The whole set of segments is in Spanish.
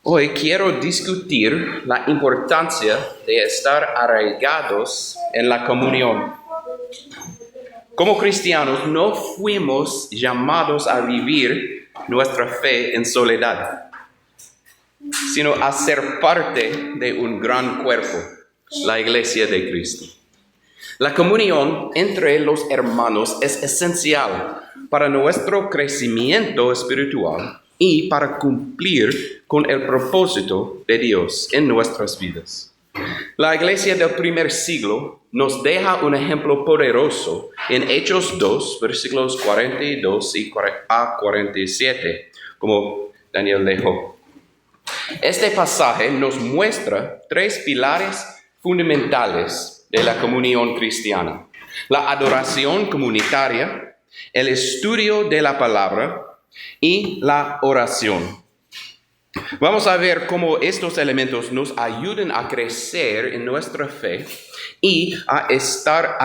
Hoy quiero discutir la importancia de estar arraigados en la comunión. Como cristianos no fuimos llamados a vivir nuestra fe en soledad, sino a ser parte de un gran cuerpo, la Iglesia de Cristo. La comunión entre los hermanos es esencial para nuestro crecimiento espiritual y para cumplir con el propósito de Dios en nuestras vidas. La iglesia del primer siglo nos deja un ejemplo poderoso en Hechos 2, versículos 42 a 47, como Daniel dejó. Este pasaje nos muestra tres pilares fundamentales de la comunión cristiana: la adoración comunitaria, el estudio de la palabra y la oración. Vamos a ver cómo estos elementos nos ayudan a crecer en nuestra fe y a estar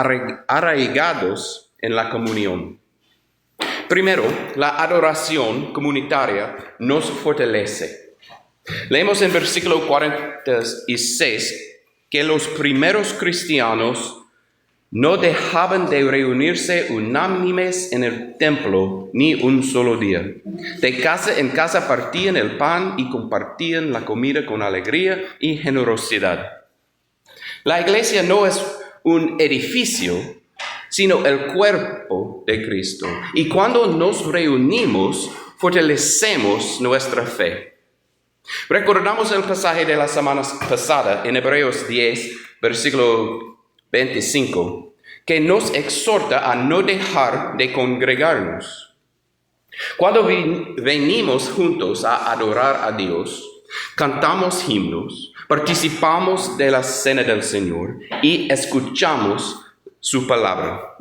arraigados en la comunión. Primero, la adoración comunitaria nos fortalece. Leemos en versículo 46 que los primeros cristianos no dejaban de reunirse unánimes en el templo ni un solo día. De casa en casa partían el pan y compartían la comida con alegría y generosidad. La iglesia no es un edificio, sino el cuerpo de Cristo. Y cuando nos reunimos, fortalecemos nuestra fe. Recordamos el pasaje de la semana pasada en Hebreos 10, versículo 25, que nos exhorta a no dejar de congregarnos. Cuando venimos juntos a adorar a Dios, cantamos himnos, participamos de la cena del Señor y escuchamos su palabra.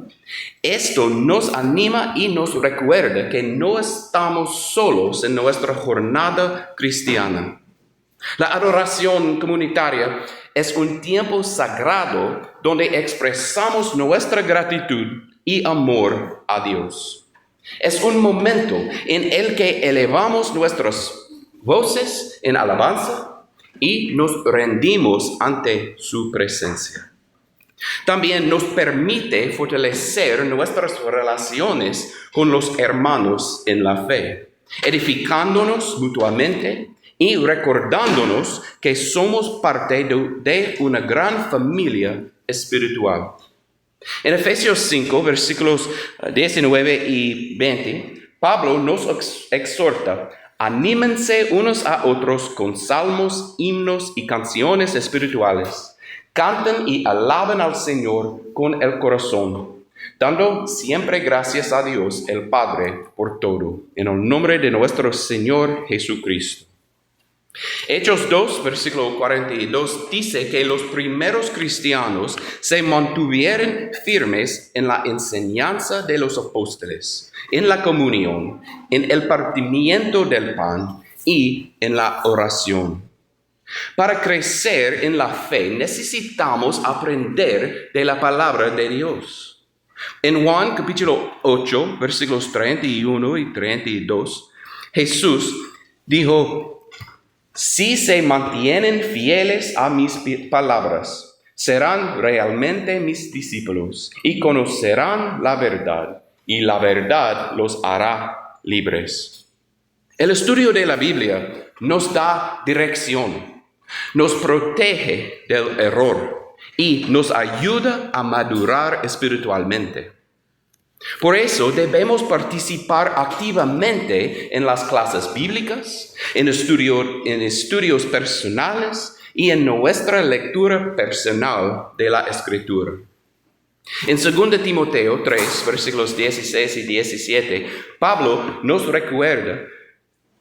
Esto nos anima y nos recuerda que no estamos solos en nuestra jornada cristiana. La adoración comunitaria es un tiempo sagrado donde expresamos nuestra gratitud y amor a Dios. Es un momento en el que elevamos nuestras voces en alabanza y nos rendimos ante su presencia. También nos permite fortalecer nuestras relaciones con los hermanos en la fe, edificándonos mutuamente y recordándonos que somos parte de una gran familia espiritual. En Efesios 5, versículos 19 y 20, Pablo nos exhorta: anímense unos a otros con salmos, himnos y canciones espirituales. Canten y alaben al Señor con el corazón, dando siempre gracias a Dios el Padre por todo, en el nombre de nuestro Señor Jesucristo. Hechos 2, versículo 42, dice que los primeros cristianos se mantuvieron firmes en la enseñanza de los apóstoles, en la comunión, en el partimiento del pan y en la oración. Para crecer en la fe necesitamos aprender de la palabra de Dios. En Juan capítulo 8, versículos 31 y 32, Jesús dijo: si se mantienen fieles a mis palabras, serán realmente mis discípulos y conocerán la verdad, y la verdad los hará libres. El estudio de la Biblia nos da dirección, nos protege del error y nos ayuda a madurar espiritualmente. Por eso debemos participar activamente en las clases bíblicas, en estudios personales y en nuestra lectura personal de la Escritura. En 2 Timoteo 3, versículos 16 y 17, Pablo nos recuerda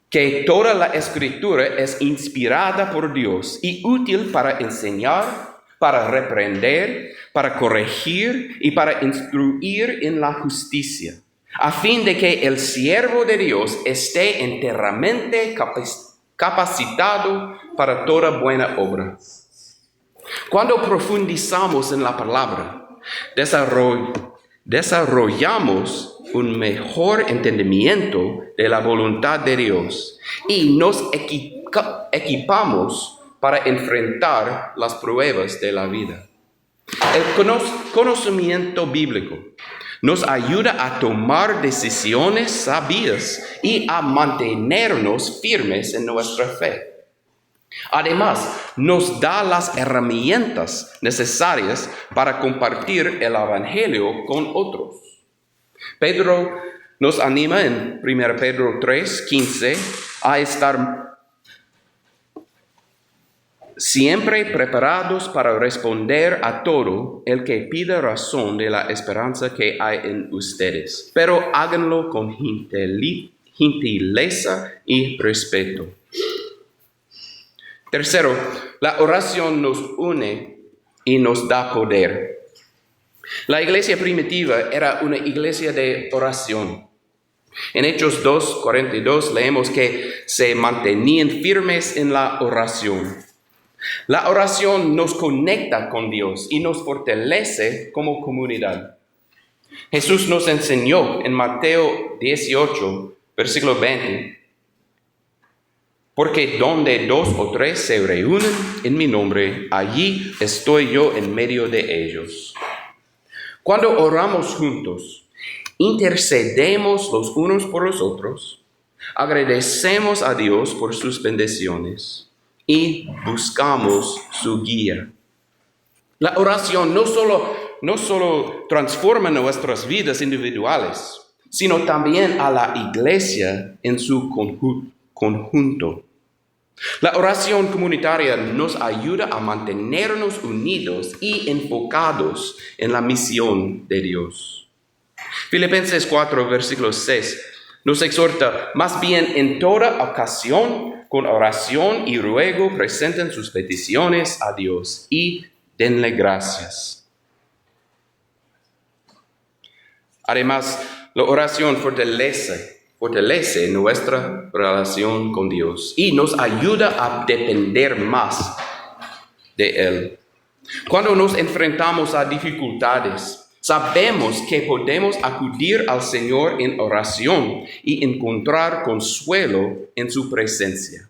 que toda la Escritura es inspirada por Dios y útil para enseñar, para reprender, para corregir y para instruir en la justicia, a fin de que el siervo de Dios esté enteramente capacitado para toda buena obra. Cuando profundizamos en la palabra, desarrollamos un mejor entendimiento de la voluntad de Dios y nos equipamos para enfrentar las pruebas de la vida. El conocimiento bíblico nos ayuda a tomar decisiones sabias y a mantenernos firmes en nuestra fe. Además, nos da las herramientas necesarias para compartir el Evangelio con otros. Pedro nos anima en 1 Pedro 3:15 a estar siempre preparados para responder a todo el que pida razón de la esperanza que hay en ustedes, pero háganlo con gentileza y respeto. Tercero, la oración nos une y nos da poder. La iglesia primitiva era una iglesia de oración. En Hechos 2:42 leemos que se mantenían firmes en la oración. La oración nos conecta con Dios y nos fortalece como comunidad. Jesús nos enseñó en Mateo 18, versículo 20, porque donde 2 o 3 se reúnen en mi nombre, allí estoy yo en medio de ellos. Cuando oramos juntos, intercedemos los unos por los otros, agradecemos a Dios por sus bendiciones y buscamos su guía. La oración no solo transforma nuestras vidas individuales, sino también a la iglesia en su conjunto. La oración comunitaria nos ayuda a mantenernos unidos y enfocados en la misión de Dios. Filipenses 4, versículo 6 nos exhorta, más bien en toda ocasión, con oración y ruego, presenten sus peticiones a Dios y denle gracias. Además, la oración fortalece nuestra relación con Dios y nos ayuda a depender más de Él. Cuando nos enfrentamos a dificultades, sabemos que podemos acudir al Señor en oración y encontrar consuelo en su presencia.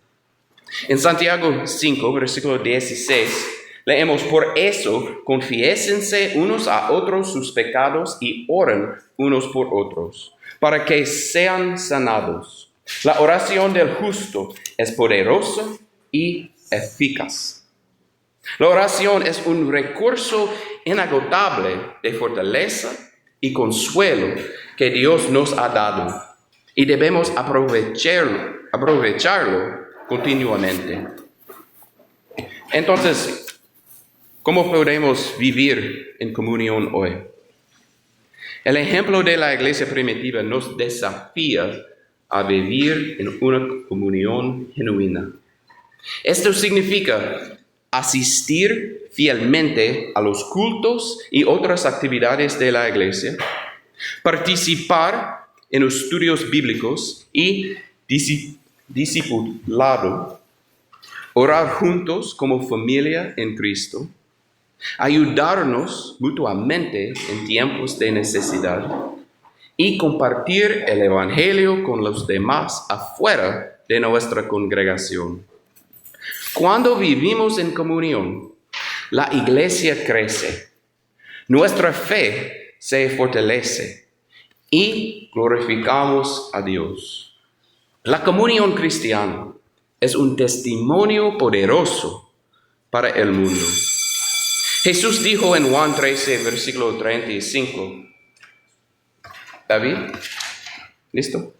En Santiago 5, versículo 16, leemos, por eso, confiésense unos a otros sus pecados y oren unos por otros, para que sean sanados. La oración del justo es poderosa y eficaz. La oración es un recurso inagotable de fortaleza y consuelo que Dios nos ha dado y debemos aprovecharlo continuamente. Entonces, ¿cómo podemos vivir en comunión hoy? El ejemplo de la iglesia primitiva nos desafía a vivir en una comunión genuina. Esto significa asistir fielmente a los cultos y otras actividades de la iglesia, participar en estudios bíblicos y discipulado, orar juntos como familia en Cristo, ayudarnos mutuamente en tiempos de necesidad y compartir el Evangelio con los demás afuera de nuestra congregación. Cuando vivimos en comunión, la iglesia crece, nuestra fe se fortalece y glorificamos a Dios. La comunión cristiana es un testimonio poderoso para el mundo. Jesús dijo en Juan 13, versículo 35. ¿David? ¿Listo?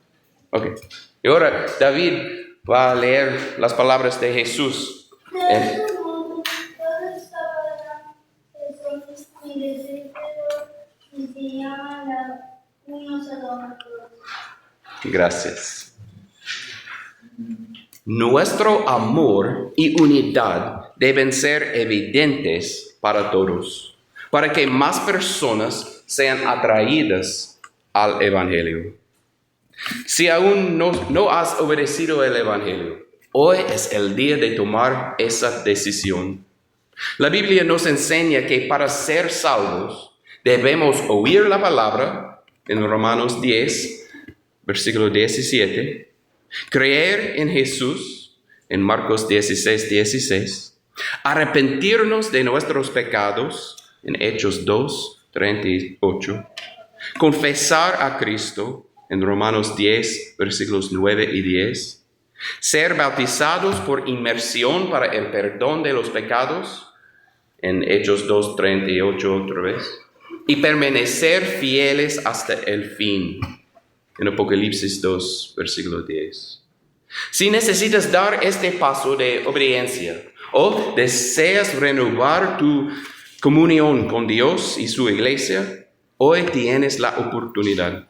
Ok. Y ahora David va a leer las palabras de Jesús. Gracias. Nuestro amor y unidad deben ser evidentes para todos, para que más personas sean atraídas al Evangelio. Si aún no has obedecido el Evangelio, hoy es el día de tomar esa decisión. La Biblia nos enseña que para ser salvos debemos oír la palabra, en Romanos 10, versículo 17, creer en Jesús, en Marcos 16:16, arrepentirnos de nuestros pecados en Hechos 2:38, confesar a Cristo en Romanos 10, versículos 9 y 10, ser bautizados por inmersión para el perdón de los pecados en Hechos 2:38 otra vez, y permanecer fieles hasta el fin en Apocalipsis 2, versículo 10. Si necesitas dar este paso de obediencia o deseas renovar tu comunión con Dios y su iglesia, hoy tienes la oportunidad.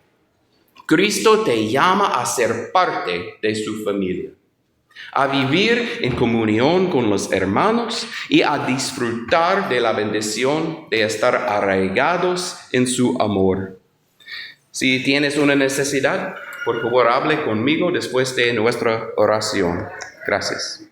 Cristo te llama a ser parte de su familia, a vivir en comunión con los hermanos y a disfrutar de la bendición de estar arraigados en su amor. Si tienes una necesidad, por favor hable conmigo después de nuestra oración. Gracias.